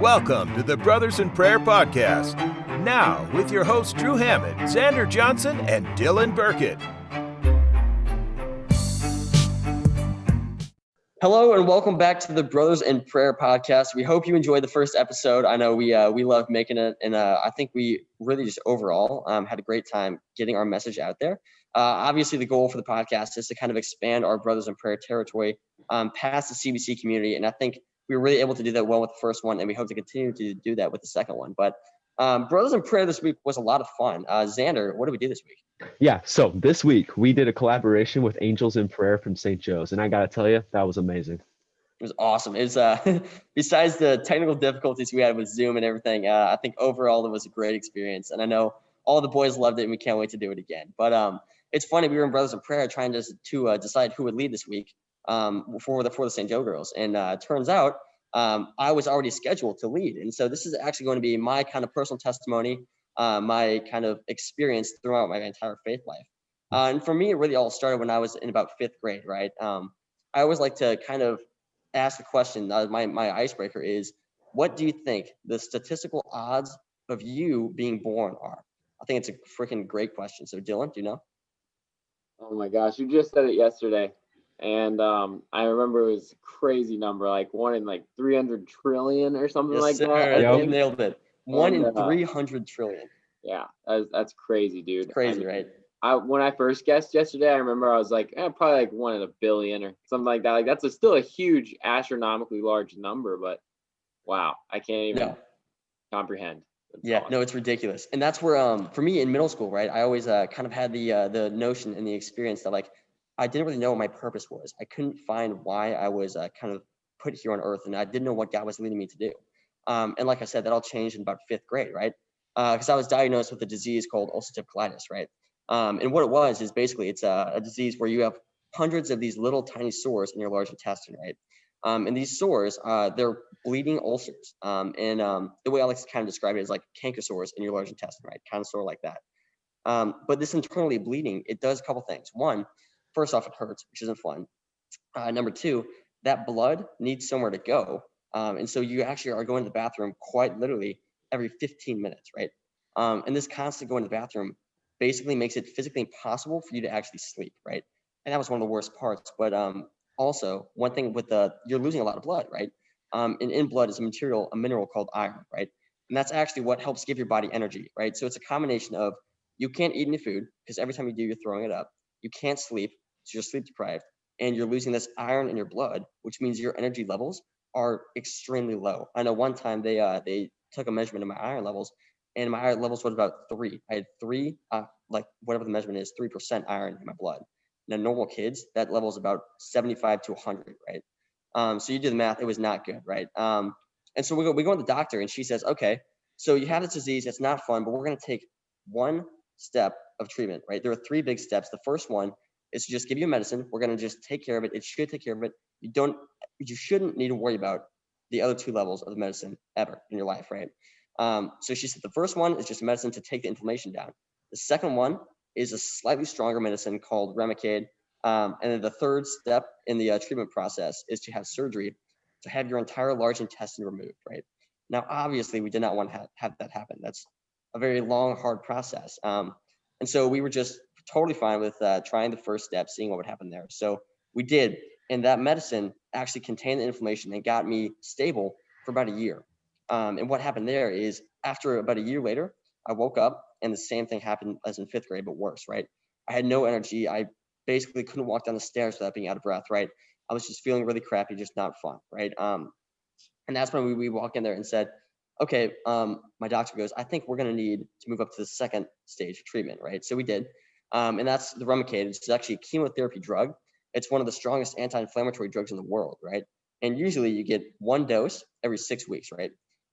Welcome to the Brothers in Prayer podcast. Now, with your hosts Drew Hammett, Xander Johnson, and Dylan Burkett. Hello and welcome back to the Brothers in Prayer podcast. We hope you enjoyed the first episode. I know we loved making it, and I think we really just overall had a great time getting our message out there. Obviously, the goal for the podcast is to kind of expand our Brothers in Prayer territory past the CBC community, and I think we were really able to do that well with the first one, and we hope to continue to do that with the second one. But Brothers in Prayer this week was a lot of fun. Xander, what did we do this week? Yeah, so this week we did a collaboration with Angels in Prayer from St. Joe's, and I gotta tell you, that was amazing. It was awesome. It was besides the technical difficulties we had with Zoom and everything, I think overall it was a great experience, and I know all the boys loved it, and we can't wait to do it again. But it's funny, we were in Brothers in Prayer trying to decide who would lead this week for the St. Joe girls, and it turns out I was already scheduled to lead, and so this is actually going to be my kind of personal testimony, my kind of experience throughout my entire faith life. And for me, it really all started when I was in about fifth grade, right? I always like to kind of ask the question, my icebreaker is, what do you think the statistical odds of you being born are? I think it's a freaking great question. So Dylan, do you know? Oh my gosh, you just said it yesterday. And I remember it was a crazy number, like 1 in like 300 trillion or something like that. You nailed it. 1 in 300 trillion. Yeah, that's crazy, dude. It's crazy, right? When I first guessed yesterday, I remember I was like, probably like 1 in a billion or something like that. Like that's still a huge, astronomically large number, but wow, I can't even comprehend. No, it's ridiculous. And that's where, for me in middle school, right, I always kind of had the notion and the experience that like, I didn't really know what my purpose was. I couldn't find why I was kind of put here on earth, and I didn't know what God was leading me to do. And like I said, that all changed in about fifth grade, right? Because I was diagnosed with a disease called ulcerative colitis, right? And what it was is basically it's a disease where you have hundreds of these little tiny sores in your large intestine, right? And these sores, they're bleeding ulcers. And the way I like to kind of describe it is like canker sores in your large intestine, right? Kind of sore like that. But this internally bleeding, it does a couple things. One, first off, it hurts, which isn't fun. Number two, that blood needs somewhere to go. And so you actually are going to the bathroom quite literally every 15 minutes, right? And this constant going to the bathroom basically makes it physically impossible for you to actually sleep, right? And that was one of the worst parts. But also, one thing with you're losing a lot of blood, right? And in blood is a mineral called iron, right? And that's actually what helps give your body energy, right? So it's a combination of you can't eat any food because every time you do, you're throwing it up. You can't sleep, so you're sleep deprived, and you're losing this iron in your blood, which means your energy levels are extremely low. I know one time they took a measurement of my iron levels, and my iron levels was about 3. I had 3, like whatever the measurement is, 3% iron in my blood. Now, normal kids, that level is about 75 to 100, right? So you do the math, it was not good, right? And so we go to the doctor, and she says, okay, so you have this disease, it's not fun, but we're going to take one step of treatment, right? There are 3 big steps. The first one is to just give you medicine. We're going to just take care of it. It should take care of it. You shouldn't need to worry about the other 2 levels of the medicine ever in your life, right? So she said the first one is just medicine to take the inflammation down. The second one is a slightly stronger medicine called Remicade. And then the third step in the treatment process is to have surgery to have your entire large intestine removed, right? Now, obviously, we did not want to have that happen. That's a very long, hard process. And so we were just totally fine with trying the first step, seeing what would happen there. So we did. And that medicine actually contained the inflammation and got me stable for about a year. And what happened there is after about a year later, I woke up and the same thing happened as in fifth grade, but worse, right? I had no energy. I basically couldn't walk down the stairs without being out of breath, right? I was just feeling really crappy, just not fun, right? And that's when we walk in there and said, okay, my doctor goes, I think we're going to need to move up to the second stage of treatment, right? So we did. And that's the Remicade. It's actually a chemotherapy drug. It's one of the strongest anti-inflammatory drugs in the world, right? And usually you get 1 dose every 6 weeks, right?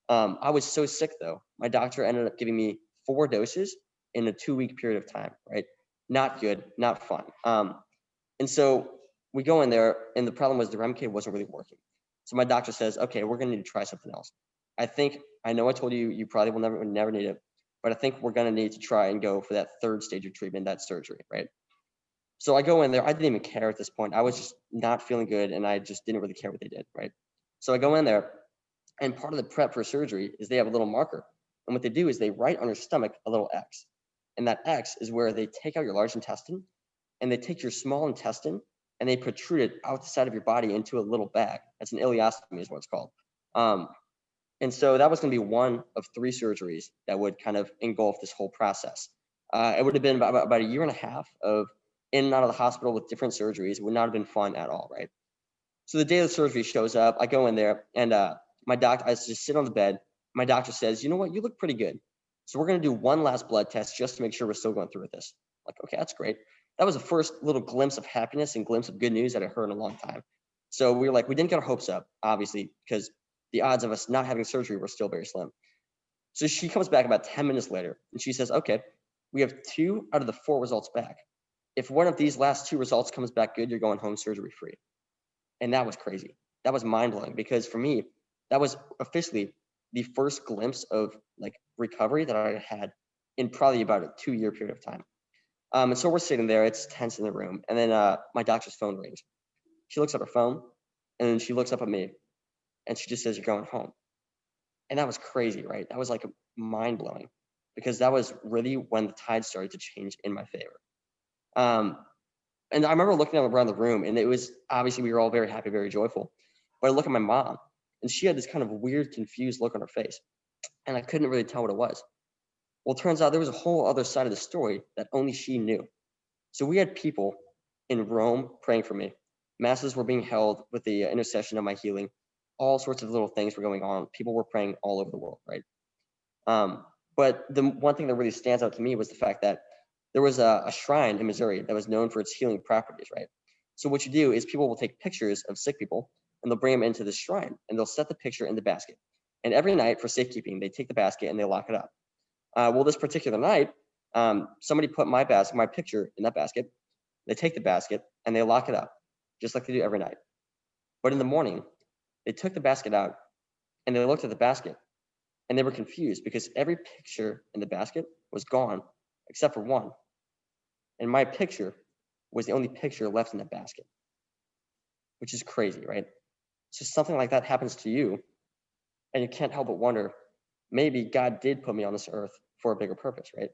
I was so sick though. My doctor ended up giving me 4 doses in a 2-week period of time, right? Not good, not fun. And so we go in there and the problem was the Remicade wasn't really working. So my doctor says, okay, we're going to need to try something else. I know I told you, you probably will never need it, but I think we're going to need to try and go for that third stage of treatment, that surgery, right? So I go in there. I didn't even care at this point. I was just not feeling good, and I just didn't really care what they did, right? So I go in there, And part of the prep for surgery is they have a little marker. And what they do is they write on your stomach a little X. And that X is where they take out your large intestine and they take your small intestine and they protrude it out the side of your body into a little bag. That's an ileostomy is what it's called. And so that was going to be one of 3 surgeries that would kind of engulf this whole process. It would have been about a year and a half of in and out of the hospital with different surgeries. It would not have been fun at all, right? So the day of the surgery shows up, I go in there and my doctor, I just sit on the bed. My doctor says, you know what, you look pretty good. So we're going to do one last blood test just to make sure we're still going through with this. Like, okay, that's great. That was the first little glimpse of happiness and glimpse of good news that I heard in a long time. So we were like, we didn't get our hopes up, obviously, because the odds of us not having surgery were still very slim. So she comes back about 10 minutes later and she says, okay, we have 2 out of the 4 results back. If one of these last 2 results comes back good, you're going home surgery free. And that was crazy. That was mind blowing because for me, that was officially the first glimpse of like recovery that I had in probably about a 2-year period of time. And so we're sitting there, it's tense in the room. And then my doctor's phone rings. She looks at her phone and then she looks up at me and she just says, you're going home. And that was crazy, right? That was like mind blowing because that was really when the tide started to change in my favor. And I remember looking around the room and it was obviously we were all very happy, very joyful. But I look at my mom and she had this kind of weird, confused look on her face. And I couldn't really tell what it was. Well, it turns out there was a whole other side of the story that only she knew. So we had people in Rome praying for me. Masses were being held with the intercession of my healing. All sorts of little things were going on. People were praying all over the world, right? But the one thing that really stands out to me was the fact that there was a shrine in Missouri that was known for its healing properties, right? So what you do is people will take pictures of sick people and they'll bring them into this shrine and they'll set the picture in the basket. And every night for safekeeping, they take the basket and they lock it up. Well, this particular night, somebody put my picture in that basket. They take the basket and they lock it up, just like they do every night. But in the morning, they took the basket out and they looked at the basket and they were confused because every picture in the basket was gone except for one. And my picture was the only picture left in the basket, which is crazy, right? So something like that happens to you and you can't help but wonder, maybe God did put me on this earth for a bigger purpose, right?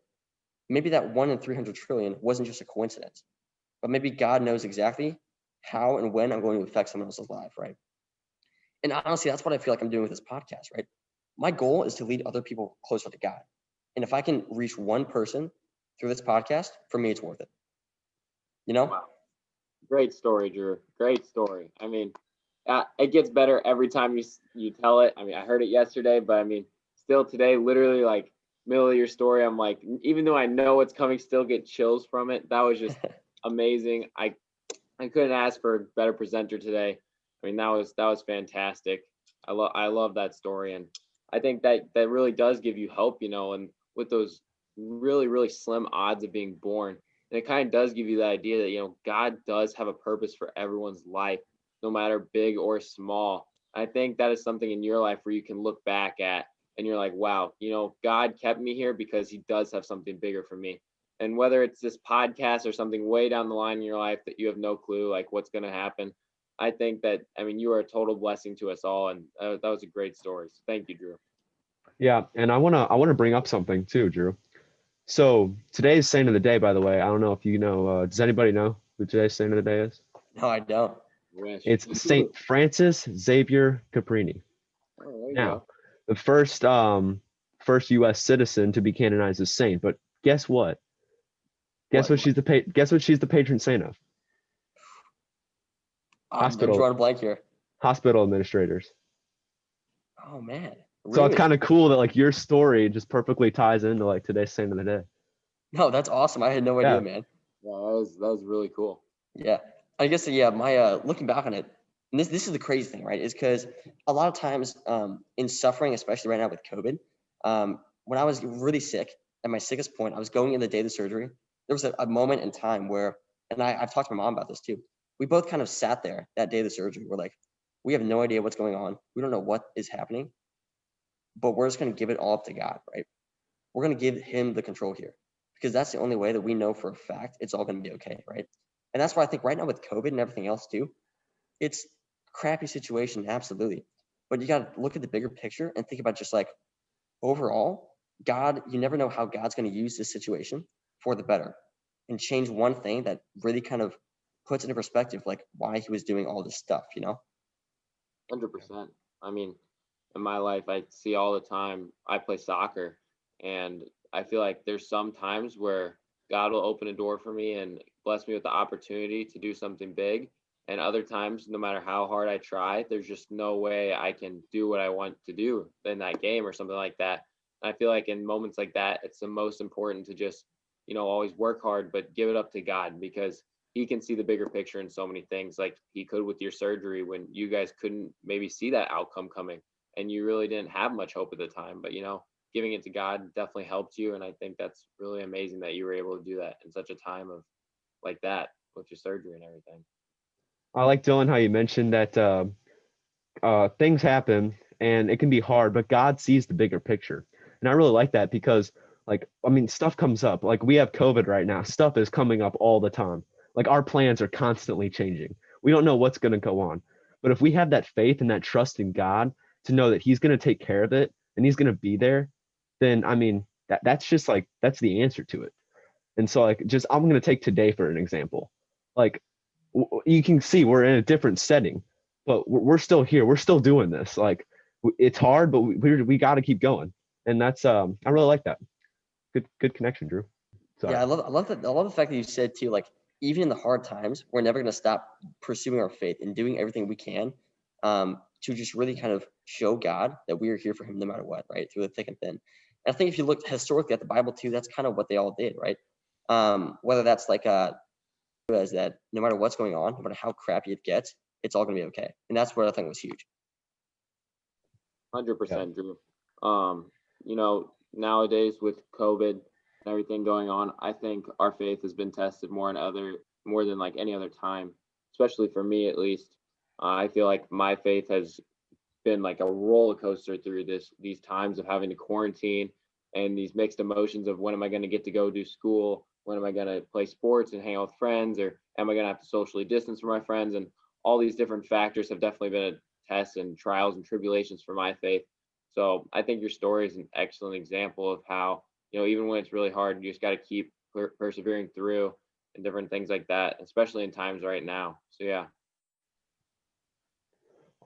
Maybe that 1 in 300 trillion wasn't just a coincidence, but maybe God knows exactly how and when I'm going to affect someone else's life, right? And honestly, that's what I feel like I'm doing with this podcast, right? My goal is to lead other people closer to God. And if I can reach one person through this podcast, for me, it's worth it. You know? Wow. Great story, Drew. Great story. I mean, it gets better every time you tell it. I mean, I heard it yesterday, but I mean, still today, literally like middle of your story, I'm like, even though I know what's coming, still get chills from it. That was just amazing. I couldn't ask for a better presenter today. I mean, that was fantastic. I love that story, and I think that really does give you hope, you know, and with those really, really slim odds of being born. And it kind of does give you the idea that, you know, God does have a purpose for everyone's life, no matter big or small. I think that is something in your life where you can look back at and you're like, wow, you know, God kept me here because he does have something bigger for me. And whether it's this podcast or something way down the line in your life that you have no clue, like what's going to happen, I think that, I mean, you are a total blessing to us all. And that was a great story. So thank you, Drew. Yeah, and I wanna bring up something too, Drew. So today's saint of the day, by the way. I don't know if you know. Does anybody know who today's saint of the day is? No, I don't. Wish. It's Saint Francis Xavier Caprini. Oh, there you Now, go. the first U.S. citizen to be canonized as saint. But guess what? Guess what she's the patron saint of? I'm drawing a blank here. Hospital administrators. Oh man. So it's Really? kind of cool that like your story just perfectly ties into like today's saint of the day. No, that's awesome. I had no idea, man. Yeah, that was really cool. Yeah. I guess yeah, my looking back on it, and this is the crazy thing, right? Is because a lot of times in suffering, especially right now with COVID, when I was really sick, at my sickest point, I was going in the day of the surgery. There was a moment in time where, and I've talked to my mom about this too. We both kind of sat there that day of the surgery. We're like, we have no idea what's going on. We don't know what is happening, but we're just going to give it all up to God, right? We're going to give him the control here because that's the only way that we know for a fact it's all going to be okay, right? And that's why I think right now with COVID and everything else too, it's a crappy situation, absolutely. but you got to look at the bigger picture and think about just like overall, God, you never know how God's going to use this situation for the better and change one thing that really kind of puts into perspective like why he was doing all this stuff, 100%. I mean, in my life, I see all the time, I play soccer, and I feel like there's some times where God will open a door for me and bless me with the opportunity to do something big. And other times, no matter how hard I try, there's just no way I can do what I want to do in that game or something like that. And I feel like in moments like that, it's the most important to just, always work hard, but give it up to God, because he can see the bigger picture in so many things, like he could with your surgery when you guys couldn't maybe see that outcome coming and you really didn't have much hope at the time. But, giving it to God definitely helped you. And I think that's really amazing that you were able to do that in such a time of like that with your surgery and everything. I like, Dylan, how you mentioned that things happen and it can be hard, but God sees the bigger picture. And I really like that because, stuff comes up. Like, we have COVID right now. Stuff is coming up all the time. Like, our plans are constantly changing. We don't know what's going to go on. But if we have that faith and that trust in God to know that he's going to take care of it and he's going to be there, then, that's just that's the answer to it. And so, I'm going to take today for an example. Like, you can see we're in a different setting, but we're still here. We're still doing this. Like, it's hard, but we got to keep going. And that's, I really like that. Good connection, Drew. Sorry. Yeah, I love that. I love the fact that you said too, like, even in the hard times, we're never going to stop pursuing our faith and doing everything we can to just really kind of show God that we are here for him no matter what, right? Through the thick and thin. And I think if you look historically at the Bible too, that's kind of what they all did, right? Whether that's like as that no matter what's going on, no matter how crappy it gets, it's all going to be okay. And that's what I think was huge. 100%, Drew. Nowadays with COVID and everything going on, I think our faith has been tested more than like any other time, especially for me at least. I feel like my faith has been like a roller coaster through these times of having to quarantine and these mixed emotions of when am I going to get to go do school, when am I going to play sports and hang out with friends, or am I going to have to socially distance from my friends? And all these different factors have definitely been a test and trials and tribulations for my faith. So I think your story is an excellent example of how, even when it's really hard, you just got to keep persevering through and different things like that, especially in times right now. So, yeah.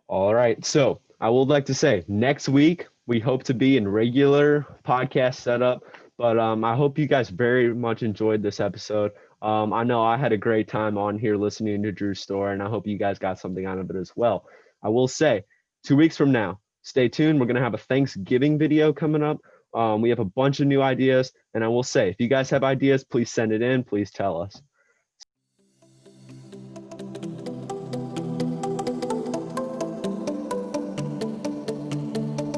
All right. So I would like to say next week, we hope to be in regular podcast setup, but I hope you guys very much enjoyed this episode. I know I had a great time on here listening to Drew's story, and I hope you guys got something out of it as well. I will say 2 weeks from now, stay tuned. We're going to have a Thanksgiving video coming up. We have a bunch of new ideas, and I will say, if you guys have ideas, please send it in. Please tell us.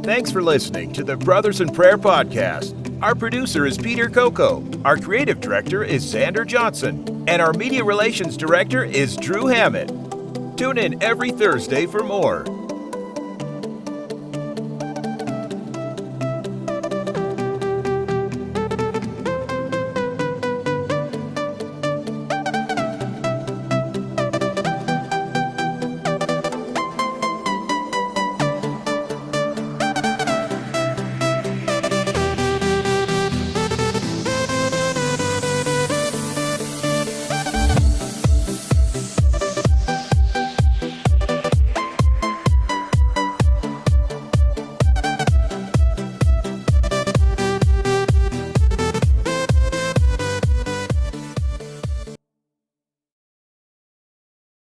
Thanks for listening to the Brothers in Prayer podcast. Our producer is Peter Coco. Our creative director is Xander Johnson. And our media relations director is Drew Hammett. Tune in every Thursday for more.